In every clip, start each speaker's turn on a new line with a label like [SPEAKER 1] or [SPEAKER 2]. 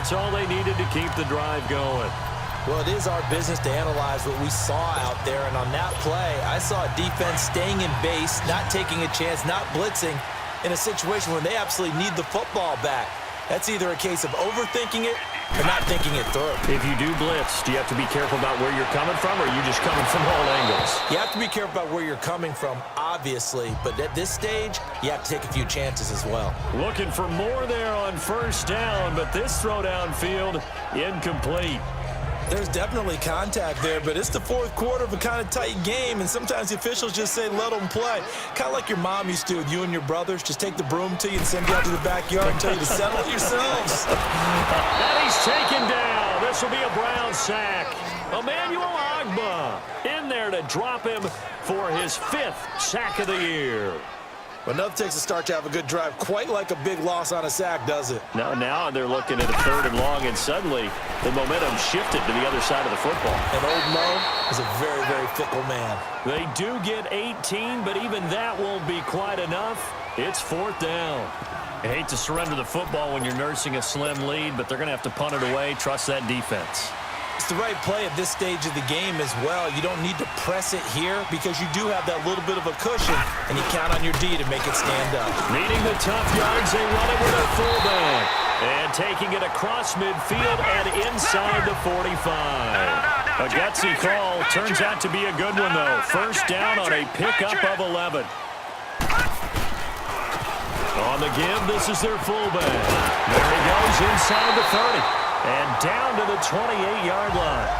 [SPEAKER 1] that's all they needed to keep the drive going.
[SPEAKER 2] Well, it is our business to analyze what we saw out there, and on that play, I saw a defense staying in base, not taking a chance, not blitzing, in a situation where they absolutely need the football back. That's either a case of overthinking it or not thinking it through.
[SPEAKER 1] If you do blitz, do you have to be careful about where you're coming from, or are you just coming from all angles?
[SPEAKER 2] You have to be careful about where you're coming from, obviously, but at this stage, you have to take a few chances as well.
[SPEAKER 1] Looking for more there on first down, but this throw downfield incomplete.
[SPEAKER 2] There's definitely contact there, but it's the fourth quarter of a kind of tight game, and sometimes the officials just say, let them play. Kind of like your mom used to with you and your brothers. Just take the broom to you and send you out to the backyard and tell you to settle it yourselves.
[SPEAKER 1] And he's taken down. This will be a Brown sack. Emmanuel Ogbah in there to drop him for his 5th sack of the year.
[SPEAKER 2] But nothing takes a start to have a good drive quite like a big loss on a sack, does it?
[SPEAKER 1] Now they're looking at a 3rd and long, and suddenly the momentum shifted to the other side of the football.
[SPEAKER 2] And old Mo is a very, very fickle man.
[SPEAKER 1] They do get 18, but even that won't be quite enough. It's 4th down. I hate to surrender the football when you're nursing a slim lead, but they're going to have to punt it away. Trust that defense.
[SPEAKER 2] It's the right play at this stage of the game as well. You don't need to press it here because you do have that little bit of a cushion, and you count on your D to make it stand up.
[SPEAKER 1] Needing the tough yards, they run it with their fullback. And taking it across midfield and inside the 45. A gutsy call. Turns out to be a good one, though. First down on a pickup of 11. On the give, this is their fullback. There he goes inside the 30. And down to the 28-yard line.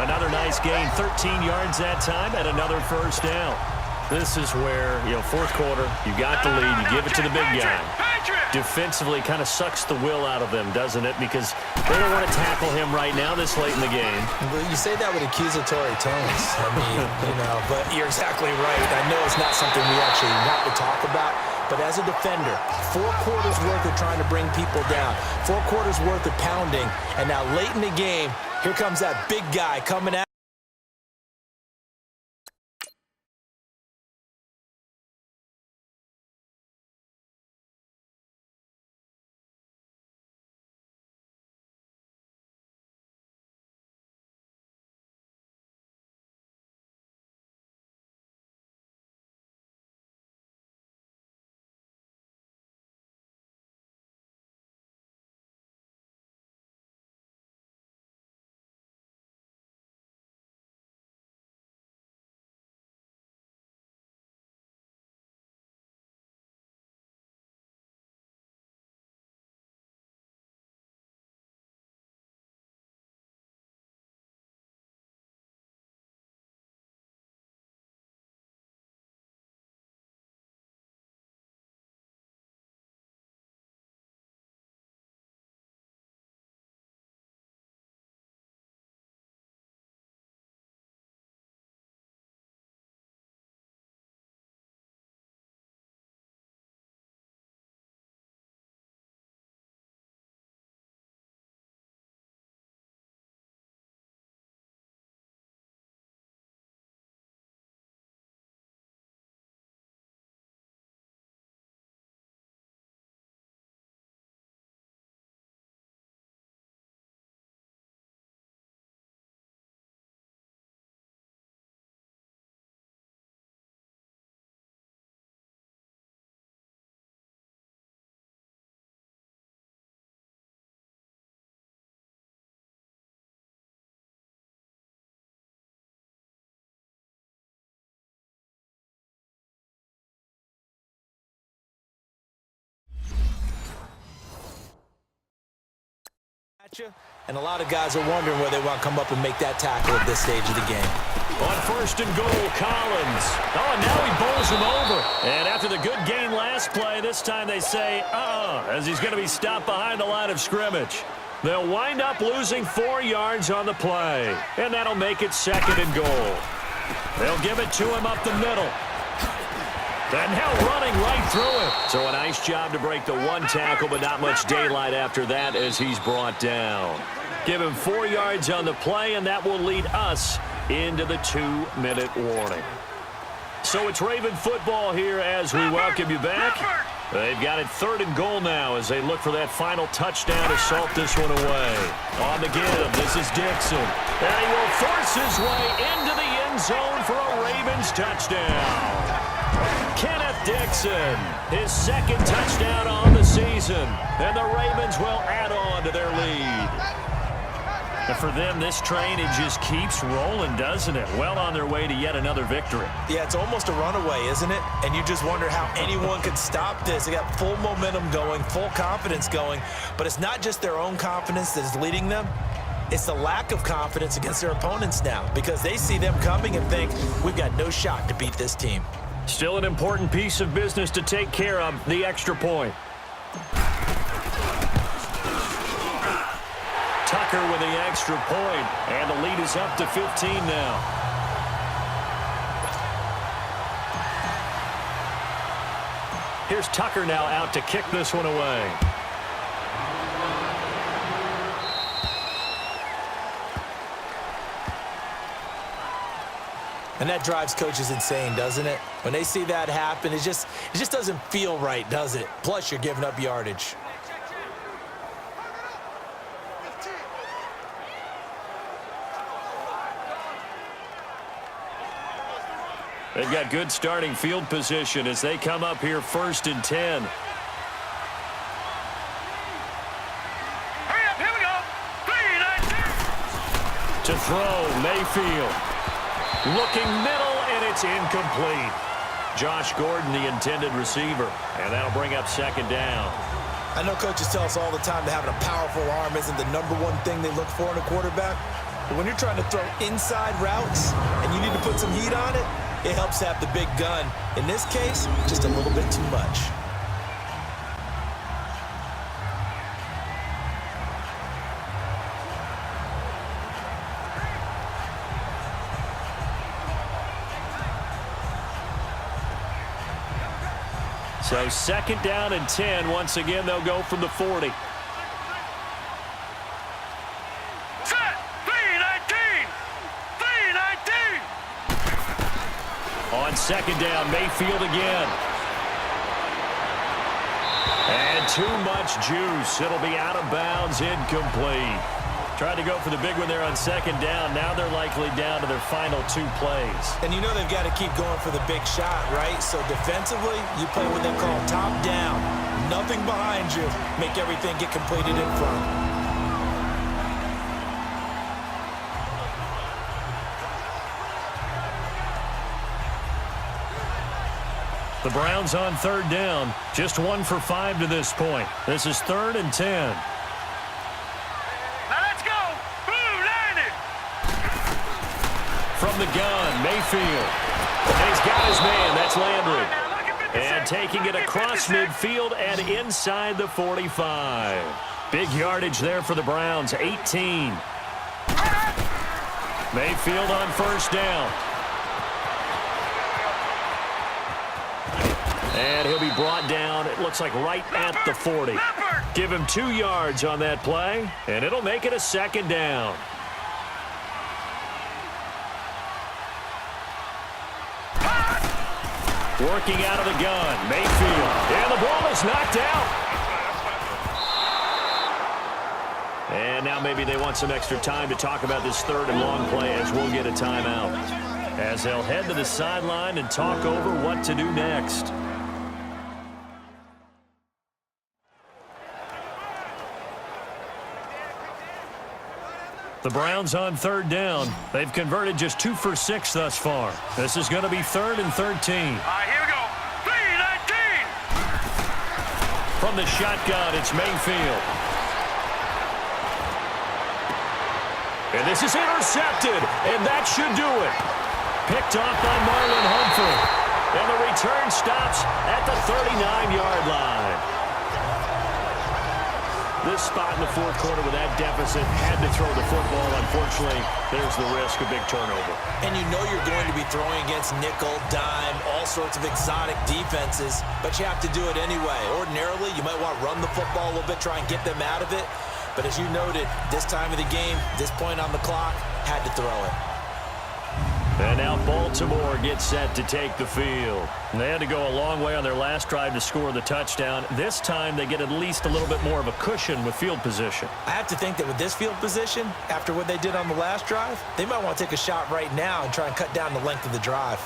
[SPEAKER 1] Another nice gain, 13 yards that time, and another first down. This is where, fourth quarter, you got the lead, you give it to the big guy. Defensively kind of sucks the will out of them, doesn't it? Because they don't want to tackle him right now this late in the game.
[SPEAKER 2] Well, you say that with accusatory tones. I mean, but you're exactly right. I know it's not something we actually want to talk about. But as a defender, 4 quarters worth of trying to bring people down, 4 quarters worth of pounding, and now late in the game, here comes that big guy coming out. And a lot of guys are wondering where they want to come up and make that tackle at this stage of the game.
[SPEAKER 1] On 1st and goal, Collins. Oh, and now he bowls him over. And after the good gain last play, this time they say, as he's going to be stopped behind the line of scrimmage. They'll wind up losing 4 yards on the play. And that'll make it 2nd and goal. They'll give it to him up the middle. And now running right through it. So a nice job to break the 1 tackle, but not much daylight after that as he's brought down. Give him 4 yards on the play, and that will lead us into the 2-minute warning. So it's Raven football here as we welcome you back. They've got it 3rd and goal now as they look for that final touchdown to salt this one away. On the give, this is Dixon. And he will force his way into the end zone for a Ravens touchdown. Kenneth Dixon, his 2nd touchdown on the season. And the Ravens will add on to their lead. And for them, this train, it just keeps rolling, doesn't it? Well on their way to yet another victory.
[SPEAKER 2] Yeah, it's almost a runaway, isn't it? And you just wonder how anyone could stop this. They got full momentum going, full confidence going. But it's not just their own confidence that is leading them. It's the lack of confidence against their opponents now because they see them coming and think, we've got no shot to beat this team.
[SPEAKER 1] Still an important piece of business to take care of, the extra point. Tucker with the extra point, and the lead is up to 15 now. Here's Tucker now out to kick this one away.
[SPEAKER 2] And that drives coaches insane, doesn't it? When they see that happen, it just doesn't feel right, does it? Plus, you're giving up yardage.
[SPEAKER 1] They've got good starting field position as they come up here 1st and 10.
[SPEAKER 3] Hurry up, here we go. 3-19.
[SPEAKER 1] To throw, Mayfield. Looking middle, and it's incomplete. Josh Gordon, the intended receiver, and that'll bring up 2nd down.
[SPEAKER 2] I know coaches tell us all the time that having a powerful arm isn't the #1 thing they look for in a quarterback. But when you're trying to throw inside routes and you need to put some heat on it, it helps have the big gun. In this case, just a little bit too much.
[SPEAKER 1] So 2nd down and 10. Once again, they'll go from the 40.
[SPEAKER 3] Set. 3-19. 3-19.
[SPEAKER 1] On 2nd down, Mayfield again. And too much juice. It'll be out of bounds, incomplete. Tried to go for the big one there on 2nd down. Now they're likely down to their final 2 plays.
[SPEAKER 2] And you know they've got to keep going for the big shot, right? So defensively, you play what they call top down. Nothing behind you. Make everything get completed in front.
[SPEAKER 1] The Browns on 3rd down. Just 1 for 5 to this point. This is 3rd and 10. From the gun, Mayfield. And he's got his man. That's Landry. And taking it across midfield and inside the 45. Big yardage there for the Browns, 18. Mayfield on 1st down. And he'll be brought down, it looks like right at the 40. Give him 2 yards on that play, and it'll make it a 2nd down. Working out of the gun, Mayfield. And the ball is knocked out. And now maybe they want some extra time to talk about this 3rd and long play as we'll get a timeout. As they'll head to the sideline and talk over what to do next. The Browns on 3rd down. They've converted just 2 for 6 thus far. This is going to be 3rd and 13.
[SPEAKER 3] Here we go. 3-19.
[SPEAKER 1] From the shotgun, it's Mayfield. And this is intercepted, and that should do it. Picked off by Marlon Humphrey. And the return stops at the 39-yard line. This spot in the 4th quarter with that deficit, had to throw the football. Unfortunately, there's the risk of big turnover.
[SPEAKER 2] And you know you're going to be throwing against nickel, dime, all sorts of exotic defenses, but you have to do it anyway. Ordinarily, you might want to run the football a little bit, try and get them out of it. But as you noted, this time of the game, this point on the clock, had to throw it.
[SPEAKER 1] And now Baltimore gets set to take the field. And they had to go a long way on their last drive to score the touchdown. This time they get at least a little bit more of a cushion with field position.
[SPEAKER 2] I have to think that with this field position, after what they did on the last drive, they might want to take a shot right now and try and cut down the length of the drive.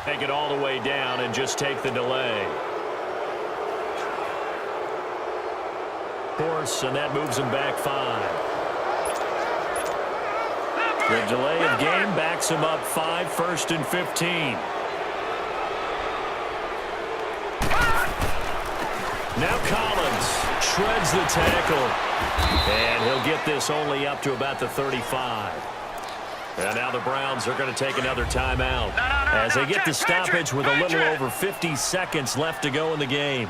[SPEAKER 1] Take it all the way down and just take the delay. Course, and that moves him back 5. The delay of game backs him up 5, 1st and 15. Now Collins shreds the tackle. And he'll get this only up to about the 35. And now the Browns are going to take another timeout as they get the stoppage with a little over 50 seconds left to go in the game.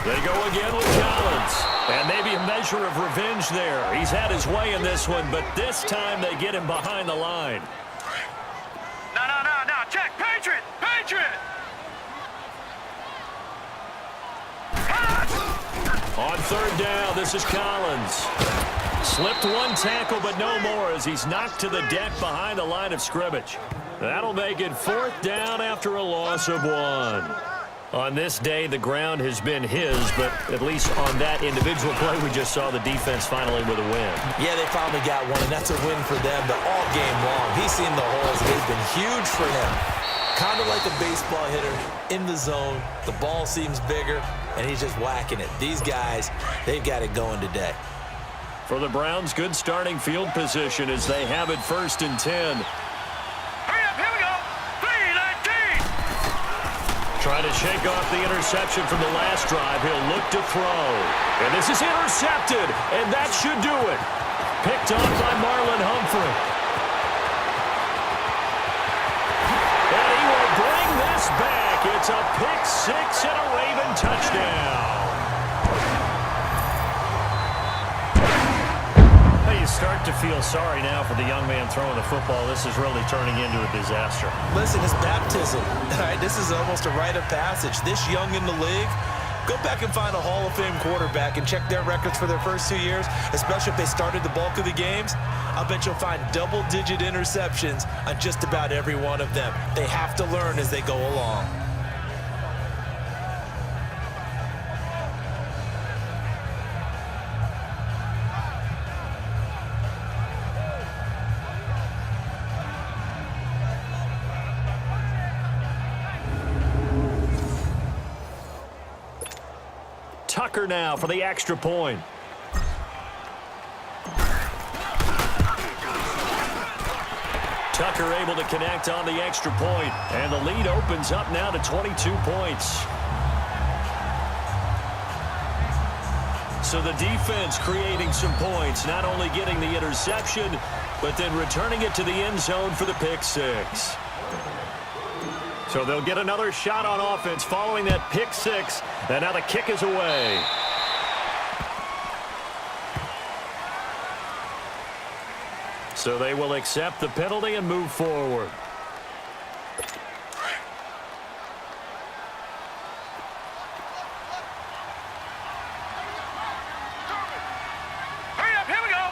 [SPEAKER 1] They go again with Collins. And maybe a measure of revenge there. He's had his way in this one, but this time they get him behind the line.
[SPEAKER 3] No. Check. Patriot.
[SPEAKER 1] On 3rd down, this is Collins. Slipped one tackle, but no more as he's knocked to the deck behind the line of scrimmage. That'll make it 4th down after a loss of 1. On this day, the ground has been his, but at least on that individual play, we just saw the defense finally with a win.
[SPEAKER 2] Yeah, they finally got one, and that's a win for them, but all game long, he's seen the holes, and they've been huge for him. Kind of like a baseball hitter in the zone. The ball seems bigger, and he's just whacking it. These guys, they've got it going today.
[SPEAKER 1] For the Browns, good starting field position as they have it 1st and 10.
[SPEAKER 3] Hurry up, here we go. 3-19.
[SPEAKER 1] Trying to shake off the interception from the last drive. He'll look to throw. And this is intercepted, and that should do it. Picked off by Marlon Humphrey. And he will bring this back. It's a pick 6 and a Raven touchdown. You start to feel sorry now for the young man throwing the football. This is really turning into a disaster.
[SPEAKER 2] Listen, it's baptism. All right, this is almost a rite of passage. This young in the league, go back and find a Hall of Fame quarterback and check their records for their first 2 years, especially if they started the bulk of the games. I'll bet you'll find double-digit interceptions on just about every one of them. They have to learn as they go along.
[SPEAKER 1] Tucker now for the extra point. Tucker able to connect on the extra point, and the lead opens up now to 22 points. So the defense creating some points, not only getting the interception, but then returning it to the end zone for the pick 6. So they'll get another shot on offense following that pick 6, and now the kick is away. So they will accept the penalty and move forward.
[SPEAKER 3] Hurry up, here we go.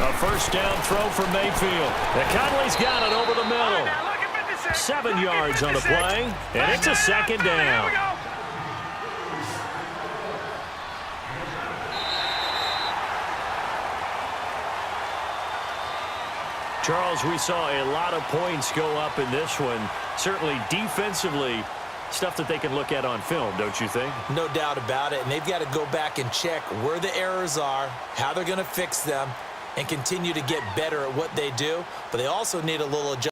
[SPEAKER 1] A first down throw from Mayfield. And Conley's got it over the middle. 7 yards on the play, and it's a 2nd down. Charles, we saw a lot of points go up in this one. Certainly defensively, stuff that they can look at on film, don't you think?
[SPEAKER 2] No doubt about it, and they've got to go back and check where the errors are, how they're going to fix them, and continue to get better at what they do. But they also need a little adjustment